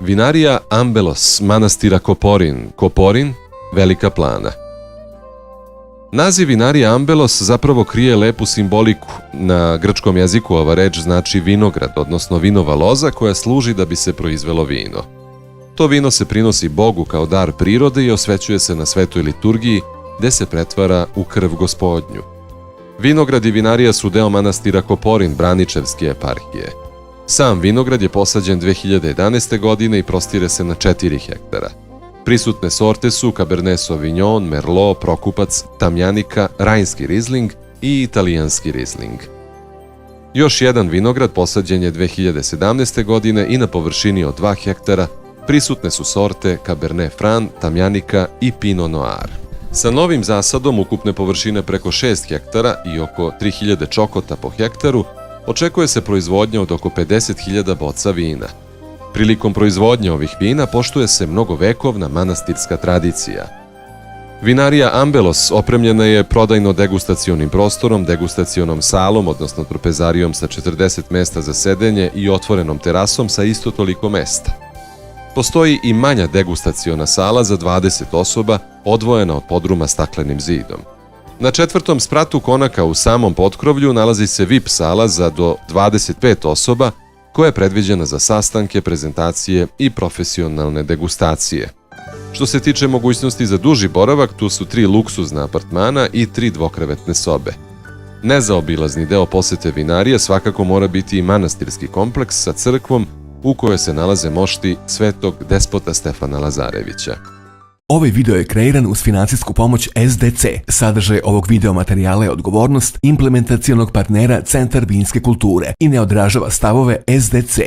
Vinarija Ambelos manastira Koporin, Koporin, Velika Plana. Naziv vinarija Ambelos zapravo krije lepu simboliku. Na grčkom jeziku ova reč znači vinograd, odnosno vinova loza koja služi da bi se proizvelo vino. To vino se prinosi Bogu kao dar prirode i osvećuje se na svetoj liturgiji, gde se pretvara u krv Gospodnju. Vinograd i vinarija su deo manastira Koporin Braničevske eparhije. Sam vinograd je posađen 2011. godine i prostire se na 4 hektara. Prisutne sorte su Cabernet Sauvignon, Merlot, Prokupac, Tamjanika, Rajnski Rizling i Italijanski Rizling. Još jedan vinograd posađen je 2017. godine i na površini od 2 hektara prisutne su sorte Cabernet Franc, Tamjanika i Pinot Noir. Sa novim zasadom ukupne površine preko 6 hektara i oko 3000 čokota po hektaru očekuje se proizvodnja od oko 50.000 boca vina. Prilikom proizvodnje ovih vina poštuje se mnogovekovna manastirska tradicija. Vinarija Ambelos opremljena je prodajno-degustacionim prostorom, degustacionom salom, odnosno trpezarijom sa 40 mesta za sedenje i otvorenom terasom sa isto toliko mesta. Postoji i manja degustaciona sala za 20 osoba, odvojena od podruma staklenim zidom. Na 4. spratu konaka u samom potkrovlju nalazi se VIP sala za do 25 osoba, koja je predviđena za sastanke, prezentacije i profesionalne degustacije. Što se tiče mogućnosti za duži boravak, tu su 3 luksuzna apartmana i 3 dvokrevetne sobe. Nezaobilazni deo posete vinarije svakako mora biti i manastirski kompleks sa crkvom u kojoj se nalaze mošti svetog despota Stefana Lazarevića. Ovaj video je kreiran uz financijsku pomoć SDC. Sadržaj ovog video materijala je odgovornost implementacionog partnera Centar vinske kulture i ne odražava stavove SDC.